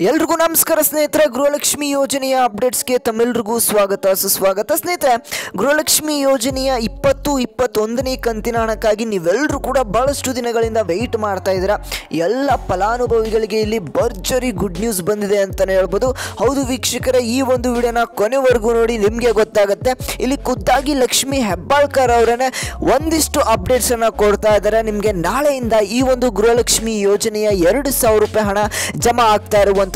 ಎಲ್ರಿಗೂ ನಮಸ್ಕಾರ ಸ್ನೇಹಿತರೆ, ಗೃಹಲಕ್ಷ್ಮಿ ಯೋಜನೆಯ ಅಪ್ಡೇಟ್ಸ್ಗೆ ತಮ್ಮೆಲ್ಲರಿಗೂ ಸ್ವಾಗತ ಸುಸ್ವಾಗತ. ಸ್ನೇಹಿತರೆ, ಗೃಹಲಕ್ಷ್ಮಿ ಯೋಜನೆಯ 20-21ನೇ ಕಂತಿನ ಹಣಕ್ಕಾಗಿ ನೀವೆಲ್ಲರೂ ಕೂಡ ಬಹಳಷ್ಟು ದಿನಗಳಿಂದ ವೆಯ್ಟ್ ಮಾಡ್ತಾ ಇದ್ದೀರಾ. ಎಲ್ಲ ಫಲಾನುಭವಿಗಳಿಗೆ ಇಲ್ಲಿ ಭರ್ಜರಿ ಗುಡ್ ನ್ಯೂಸ್ ಬಂದಿದೆ ಅಂತಲೇ ಹೇಳ್ಬೋದು. ಹೌದು ವೀಕ್ಷಕರೇ, ಈ ಒಂದು ವಿಡಿಯೋನ ಕೊನೆವರೆಗೂ ನೋಡಿ, ನಿಮಗೆ ಗೊತ್ತಾಗುತ್ತೆ. ಇಲ್ಲಿ ಖುದ್ದಾಗಿ ಲಕ್ಷ್ಮಿ ಹೆಬ್ಬಾಳ್ಕರ್ ಅವರೇ ಒಂದಿಷ್ಟು ಅಪ್ಡೇಟ್ಸನ್ನು ಕೊಡ್ತಾ ಇದ್ದಾರೆ. ನಿಮಗೆ ನಾಳೆಯಿಂದ ಈ ಒಂದು ಗೃಹಲಕ್ಷ್ಮಿ ಯೋಜನೆಯ 2,000 ರೂಪಾಯಿ ಹಣ ಜಮಾ ಆಗ್ತಾ ಇರುವಂಥದ್ದು.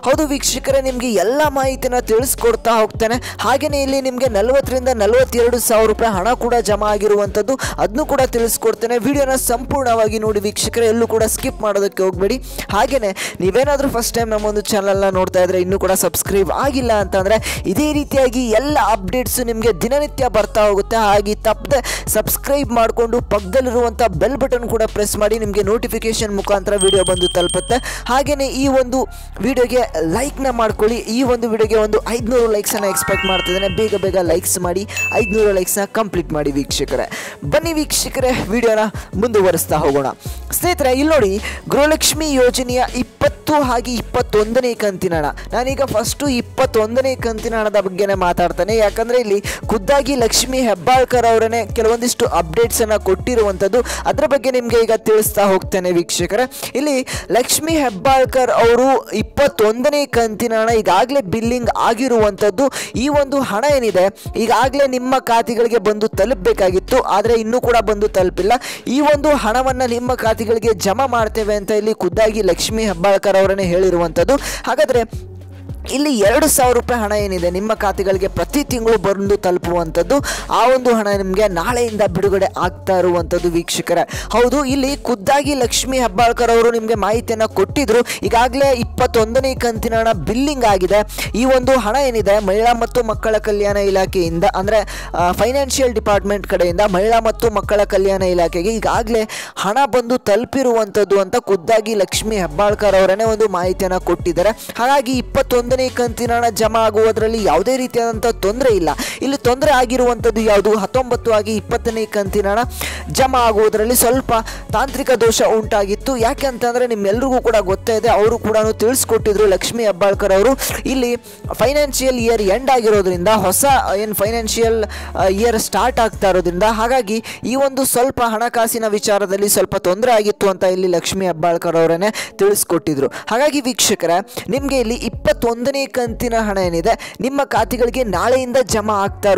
ಹೌದು ವೀಕ್ಷಕರೇ, ನಿಮಗೆ ಎಲ್ಲ ಮಾಹಿತಿನ ತಿಳಿಸ್ಕೊಡ್ತಾ ಹೋಗ್ತಾನೆ. ಹಾಗೆಯೇ ಇಲ್ಲಿ ನಿಮಗೆ 40ರಿಂದ 42,000 ರೂಪಾಯಿ ಹಣ ಕೂಡ ಜಮಾ ಆಗಿರುವಂಥದ್ದು, ಅದನ್ನು ಕೂಡ ತಿಳಿಸ್ಕೊಡ್ತೇನೆ. ವಿಡಿಯೋನ ಸಂಪೂರ್ಣವಾಗಿ ನೋಡಿ ವೀಕ್ಷಕರೇ, ಎಲ್ಲೂ ಕೂಡ ಸ್ಕಿಪ್ ಮಾಡೋದಕ್ಕೆ ಹೋಗಬೇಡಿ. ಹಾಗೆಯೇ ನೀವೇನಾದರೂ ಫಸ್ಟ್ ಟೈಮ್ ನಮ್ಮ ಒಂದು ಚಾನಲ್ನ ನೋಡ್ತಾ ಇದ್ರೆ, ಇನ್ನೂ ಕೂಡ ಸಬ್ಸ್ಕ್ರೈಬ್ ಆಗಿಲ್ಲ ಅಂತಂದರೆ ಇದೇ ರೀತಿಯಾಗಿ ಎಲ್ಲ ಅಪ್ಡೇಟ್ಸು ನಿಮಗೆ ದಿನನಿತ್ಯ ಬರ್ತಾ ಹೋಗುತ್ತೆ. ಹಾಗೆ ತಪ್ಪದೆ ಸಬ್ಸ್ಕ್ರೈಬ್ ಮಾಡಿಕೊಂಡು ಪಕ್ಕದಲ್ಲಿರುವಂಥ ಬೆಲ್ ಬಟನ್ ಕೂಡ ಪ್ರೆಸ್ ಮಾಡಿ, ನಿಮಗೆ ನೋಟಿಫಿಕೇಶನ್ ಮುಖಾಂತರ ವಿಡಿಯೋ ಬಂದು ತಲುಪುತ್ತೆ. ಹಾಗೆಯೇ ಈ ಒಂದು ವಿಡಿಯೋಗೆ ಲೈಕ್ನ ಮಾಡ್ಕೊಳ್ಳಿ. ಈ ಒಂದು ವಿಡಿಯೋಗೆ ಒಂದು 500 ಲೈಕ್ಸನ್ನು ಎಕ್ಸ್ಪೆಕ್ಟ್ ಮಾಡ್ತಿದ್ದೇನೆ. ಬೇಗ ಲೈಕ್ಸ್ ಮಾಡಿ 500 ಲೈಕ್ಸ್ನ ಕಂಪ್ಲೀಟ್ ಮಾಡಿ ವೀಕ್ಷಕರೇ. ಬನ್ನಿ ವೀಕ್ಷಕರೇ, ವಿಡಿಯೋನ ಮುಂದುವರಿಸ್ತಾ ಹೋಗೋಣ. ಸ್ನೇಹಿತರೆ, ಇಲ್ಲಿ ನೋಡಿ, ಗೃಹಲಕ್ಷ್ಮಿ ಯೋಜನೆಯ 20 ಹಾಗೆ 21ನೇ ಕಂತಿನ ಹಣ. ನಾನೀಗ ಫಸ್ಟು 21ನೇ ಕಂತಿನ ಹಣದ ಬಗ್ಗೆನೇ ಮಾತಾಡ್ತಾನೆ, ಯಾಕಂದರೆ ಇಲ್ಲಿ ಖುದ್ದಾಗಿ ಲಕ್ಷ್ಮಿ ಹೆಬ್ಬಾಳ್ಕರ್ ಅವರೇ ಕೆಲವೊಂದಿಷ್ಟು ಅಪ್ಡೇಟ್ಸನ್ನು ಕೊಟ್ಟಿರುವಂಥದ್ದು. ಅದರ ಬಗ್ಗೆ ನಿಮಗೆ ಈಗ ತಿಳಿಸ್ತಾ ಹೋಗ್ತೇನೆ ವೀಕ್ಷಕರೇ. ಇಲ್ಲಿ ಲಕ್ಷ್ಮಿ ಹೆಬ್ಬಾಳ್ಕರ್ ಅವರು 21ನೇ ಕಂತಿನ ಹಣ ಈಗಾಗಲೇ ಬಿಲ್ಲಿಂಗ್ ಆಗಿರುವಂಥದ್ದು. ಈ ಒಂದು ಹಣ ಏನಿದೆ ಈಗಾಗಲೇ ನಿಮ್ಮ ಖಾತೆಗಳಿಗೆ ಬಂದು ತಲುಪಬೇಕಾಗಿತ್ತು, ಆದರೆ ಇನ್ನೂ ಕೂಡ ಬಂದು ತಲುಪಿಲ್ಲ. ಈ ಒಂದು ಹಣವನ್ನು ನಿಮ್ಮ ಖಾತೆಗಳಿಗೆ ಜಮಾ ಮಾಡ್ತೇವೆ ಅಂತ ಇಲ್ಲಿ ಖುದ್ದಾಗಿ ಲಕ್ಷ್ಮಿ ಹೆಬ್ಬಾಳ್ಕರ್ ಅವರನ್ನೇ ಹೇಳಿರುವಂಥದ್ದು. ಹಾಗಾದರೆ ಇಲ್ಲಿ 2,000 ರೂಪಾಯಿ ಹಣ ಏನಿದೆ ನಿಮ್ಮ ಖಾತೆಗಳಿಗೆ ಪ್ರತಿ ತಿಂಗಳು ಬಂದು ತಲುಪುವಂಥದ್ದು, ಆ ಒಂದು ಹಣ ನಿಮಗೆ ನಾಳೆಯಿಂದ ಬಿಡುಗಡೆ ಆಗ್ತಾ ಇರುವಂಥದ್ದು ವೀಕ್ಷಕರೇ. ಹೌದು, ಇಲ್ಲಿ ಖುದ್ದಾಗಿ ಲಕ್ಷ್ಮಿ ಹೆಬ್ಬಾಳ್ಕರ್ ಅವರು ನಿಮಗೆ ಮಾಹಿತಿಯನ್ನು ಕೊಟ್ಟಿದ್ರು. ಈಗಾಗಲೇ 21ನೇ ಕಂತಿನ ಹಣ ಬಿಲ್ಲಿಂಗ್ ಆಗಿದೆ. ಈ ಒಂದು ಹಣ ಏನಿದೆ ಮಹಿಳಾ ಮತ್ತು ಮಕ್ಕಳ ಕಲ್ಯಾಣ ಇಲಾಖೆಯಿಂದ, ಅಂದರೆ ಫೈನಾನ್ಷಿಯಲ್ ಡಿಪಾರ್ಟ್ಮೆಂಟ್ ಕಡೆಯಿಂದ ಮಹಿಳಾ ಮತ್ತು ಮಕ್ಕಳ ಕಲ್ಯಾಣ ಇಲಾಖೆಗೆ ಈಗಾಗಲೇ ಹಣ ಬಂದು ತಲುಪಿರುವಂಥದ್ದು ಅಂತ ಖುದ್ದಾಗಿ ಲಕ್ಷ್ಮಿ ಹೆಬ್ಬಾಳ್ಕರ್ ಅವರೇ ಒಂದು ಮಾಹಿತಿಯನ್ನು ಕೊಟ್ಟಿದ್ದಾರೆ. ಹಾಗಾಗಿ 21ನೇ ಕಂತಿನ ಹಣ ಜಮಾ ಆಗುವುದರಲ್ಲಿ ಯಾವುದೇ ರೀತಿಯಾದಂಥ ತೊಂದರೆ ಇಲ್ಲ. ಇಲ್ಲಿ ತೊಂದರೆ ಆಗಿರುವಂಥದ್ದು ಯಾವುದು, 19 ಆಗಿ 20ನೇ ಕಂತಿನ ಹಣ ಜಮಾ ಆಗುವುದರಲ್ಲಿ ಸ್ವಲ್ಪ ತಾಂತ್ರಿಕ ದೋಷ ಉಂಟಾಗಿತ್ತು. ಯಾಕೆ ಅಂತಂದರೆ ನಿಮ್ಮೆಲ್ಲರಿಗೂ ಕೂಡ ಗೊತ್ತಾಯಿದೆ, ಅವರು ಕೂಡ ತಿಳಿಸ್ಕೊಟ್ಟಿದ್ರು ಲಕ್ಷ್ಮಿ ಹೆಬ್ಬಾಳ್ಕರ್ ಅವರು. ಇಲ್ಲಿ ಫೈನಾನ್ಷಿಯಲ್ ಇಯರ್ ಎಂಡ್ ಆಗಿರೋದ್ರಿಂದ, ಹೊಸ ಏನು ಫೈನಾನ್ಷಿಯಲ್ ಇಯರ್ ಸ್ಟಾರ್ಟ್ ಆಗ್ತಾ ಇರೋದ್ರಿಂದ, ಹಾಗಾಗಿ ಈ ಒಂದು ಸ್ವಲ್ಪ ಹಣಕಾಸಿನ ವಿಚಾರದಲ್ಲಿ ಸ್ವಲ್ಪ ತೊಂದರೆ ಆಗಿತ್ತು ಅಂತ ಇಲ್ಲಿ ಲಕ್ಷ್ಮಿ ಹೆಬ್ಬಾಳ್ಕರ್ ಅವರೇ ತಿಳಿಸ್ಕೊಟ್ಟಿದ್ರು. ಹಾಗಾಗಿ ವೀಕ್ಷಕರೇ, ನಿಮಗೆ ಇಲ್ಲಿ 21ನೇ ಕಂತಿನ ಹಣ ಏನಿದೆ ನಿಮ್ಮ ಖಾತೆಗಳಿಗೆ ನಾಳೆಯಿಂದ ಜಮಾ ಆಗ್ತಾ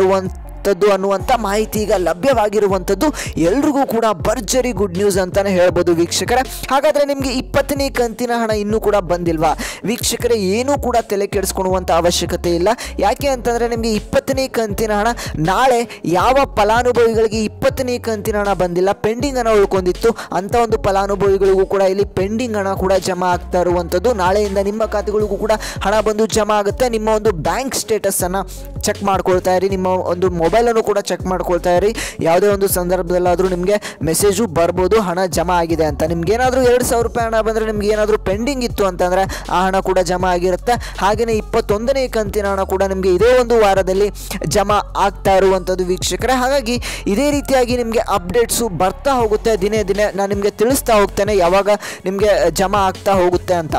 ಅನ್ನುವಂಥ ಮಾಹಿತಿ ಈಗ ಲಭ್ಯವಾಗಿರುವಂಥದ್ದು. ಎಲ್ರಿಗೂ ಕೂಡ ಭರ್ಜರಿ ಗುಡ್ ನ್ಯೂಸ್ ಅಂತಾನೆ ಹೇಳ್ಬೋದು ವೀಕ್ಷಕರೇ. ಹಾಗಾದರೆ ನಿಮಗೆ 20ನೇ ಕಂತಿನ ಹಣ ಇನ್ನೂ ಕೂಡ ಬಂದಿಲ್ವಾ ವೀಕ್ಷಕರೇ? ಏನೂ ಕೂಡ ತಲೆ ಕೆಡಿಸ್ಕೊಳ್ಳುವಂಥ ಅವಶ್ಯಕತೆ ಇಲ್ಲ. ಯಾಕೆ ಅಂತಂದರೆ ನಿಮಗೆ 20ನೇ ಕಂತಿನ ಹಣ ನಾಳೆ ಯಾವ ಫಲಾನುಭವಿಗಳಿಗೆ 20ನೇ ಕಂತಿನ ಹಣ ಬಂದಿಲ್ಲ, ಪೆಂಡಿಂಗ್ ಹಣ ಉಳ್ಕೊಂಡಿತ್ತು, ಅಂಥ ಒಂದು ಫಲಾನುಭವಿಗಳಿಗೂ ಕೂಡ ಇಲ್ಲಿ ಪೆಂಡಿಂಗ್ ಹಣ ಕೂಡ ಜಮಾ ಆಗ್ತಾ ಇರುವಂಥದ್ದು. ನಾಳೆಯಿಂದ ನಿಮ್ಮ ಖಾತೆಗಳಿಗೂ ಕೂಡ ಹಣ ಬಂದು ಜಮಾ ಆಗುತ್ತೆ. ನಿಮ್ಮ ಒಂದು ಬ್ಯಾಂಕ್ ಸ್ಟೇಟಸನ್ನು ಚೆಕ್ ಮಾಡ್ಕೊಳ್ತಾ ಇರಿ, ನಿಮ್ಮ ಒಂದು ಮೊಬೈಲನ್ನು ಕೂಡ ಚೆಕ್ ಮಾಡ್ಕೊಳ್ತಾ ಇರಿ. ಯಾವುದೇ ಒಂದು ಸಂದರ್ಭದಲ್ಲಾದರೂ ನಿಮಗೆ ಮೆಸೇಜು ಬರ್ಬೋದು ಹಣ ಜಮಾ ಆಗಿದೆ ಅಂತ. ನಿಮ್ಗೇನಾದರೂ 2,000 ರೂಪಾಯಿ ಹಣ ಬಂದರೆ, ನಿಮ್ಗೆ ಏನಾದರೂ ಪೆಂಡಿಂಗ್ ಇತ್ತು ಅಂತಂದರೆ ಆ ಹಣ ಕೂಡ ಜಮಾ ಆಗಿರುತ್ತೆ. ಹಾಗೆಯೇ 21ನೇ ಕಂತಿನ ಹಣ ಕೂಡ ನಿಮಗೆ ಇದೇ ಒಂದು ವಾರದಲ್ಲಿ ಜಮಾ ಆಗ್ತಾ ಇರುವಂಥದ್ದು ವೀಕ್ಷಕರೇ. ಹಾಗಾಗಿ ಇದೇ ರೀತಿಯಾಗಿ ನಿಮಗೆ ಅಪ್ಡೇಟ್ಸು ಬರ್ತಾ ಹೋಗುತ್ತೆ. ದಿನೇ ನಾನು ನಿಮಗೆ ತಿಳಿಸ್ತಾ ಹೋಗ್ತೇನೆ ಯಾವಾಗ ನಿಮಗೆ ಜಮಾ ಆಗ್ತಾ ಹೋಗುತ್ತೆ ಅಂತ.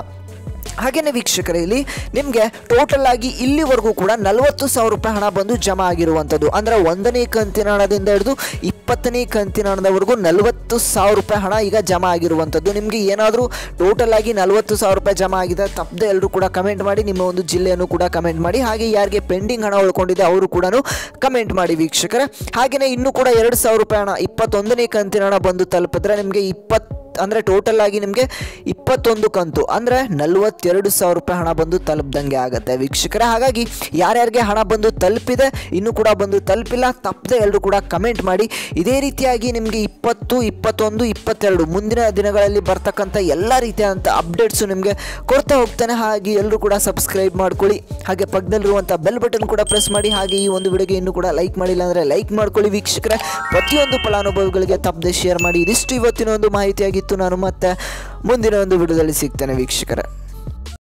ಹಾಗೆಯೇ ವೀಕ್ಷಕರೇ, ಇಲ್ಲಿ ನಿಮಗೆ ಟೋಟಲ್ ಆಗಿ ಇಲ್ಲಿವರೆಗೂ ಕೂಡ 40,000 ರೂಪಾಯಿ ಹಣ ಬಂದು ಜಮಾ ಆಗಿರುವಂಥದ್ದು. ಅಂದರೆ 1ನೇ ಕಂತಿನ ಹಣದಿಂದ ಹಿಡಿದು 20ನೇ ಕಂತಿನ ಹಣದವರೆಗೂ 40,000 ರೂಪಾಯಿ ಹಣ ಈಗ ಜಮಾ ಆಗಿರುವಂಥದ್ದು. ನಿಮಗೆ ಏನಾದರೂ ಟೋಟಲ್ ಆಗಿ 40,000 ರೂಪಾಯಿ ಜಮಾ ಆಗಿದೆ ತಪ್ಪದೆ ಎಲ್ಲರೂ ಕೂಡ ಕಮೆಂಟ್ ಮಾಡಿ, ನಿಮ್ಮ ಒಂದು ಜಿಲ್ಲೆಯನ್ನು ಕೂಡ ಕಮೆಂಟ್ ಮಾಡಿ. ಹಾಗೆ ಯಾರಿಗೆ ಪೆಂಡಿಂಗ್ ಹಣ ಉಳ್ಕೊಂಡಿದೆ ಅವರು ಕೂಡ ಕಮೆಂಟ್ ಮಾಡಿ ವೀಕ್ಷಕರೇ. ಹಾಗೆಯೇ ಇನ್ನೂ ಕೂಡ 2,000 ರೂಪಾಯಿ ಹಣ 21ನೇ ಕಂತಿನ ಹಣ ಬಂದು ತಲುಪಿದ್ರೆ ನಿಮಗೆ ಅಂದರೆ ಟೋಟಲ್ ಆಗಿ ನಿಮಗೆ 21 ಕಂತು ಅಂದರೆ 42,000 ರೂಪಾಯಿ ಹಣ ಬಂದು ತಲುಪ್ದಂಗೆ ಆಗುತ್ತೆ ವೀಕ್ಷಕರೇ. ಹಾಗಾಗಿ ಯಾರ್ಯಾರಿಗೆ ಹಣ ಬಂದು ತಲುಪಿದೆ, ಇನ್ನೂ ಕೂಡ ಬಂದು ತಲುಪಿಲ್ಲ, ತಪ್ಪದೆ ಎಲ್ಲರೂ ಕೂಡ ಕಮೆಂಟ್ ಮಾಡಿ. ಇದೇ ರೀತಿಯಾಗಿ ನಿಮಗೆ 20, 21, 22 ಮುಂದಿನ ದಿನಗಳಲ್ಲಿ ಬರ್ತಕ್ಕಂಥ ಎಲ್ಲ ರೀತಿಯಾದಂಥ ಅಪ್ಡೇಟ್ಸು ನಿಮಗೆ ಕೊಡ್ತಾ ಹೋಗ್ತಾನೆ. ಹಾಗೆ ಎಲ್ಲರೂ ಕೂಡ ಸಬ್ಸ್ಕ್ರೈಬ್ ಮಾಡ್ಕೊಳ್ಳಿ. ಹಾಗೆ ಪಕ್ಕದಲ್ಲಿರುವಂಥ ಬೆಲ್ ಬಟನ್ ಕೂಡ ಪ್ರೆಸ್ ಮಾಡಿ. ಹಾಗೆ ಈ ಒಂದು ವಿಡಿಯೋಗೆ ಇನ್ನೂ ಕೂಡ ಲೈಕ್ ಮಾಡಿಲ್ಲ ಅಂದರೆ ಲೈಕ್ ಮಾಡ್ಕೊಳ್ಳಿ ವೀಕ್ಷಕರೇ. ಪ್ರತಿಯೊಂದು ಫಲಾನುಭವಿಗಳಿಗೆ ತಪ್ಪದೆ ಶೇರ್ ಮಾಡಿ. ಇದಿಷ್ಟು ಇವತ್ತಿನ ಒಂದು ಮಾಹಿತಿಯಾಗಿತ್ತು. ನಾನು ಮತ್ತೆ ಮುಂದಿನ ಒಂದು ವಿಡಿಯೋದಲ್ಲಿ ಸಿಗ್ತೇನೆ ವೀಕ್ಷಕರೇ.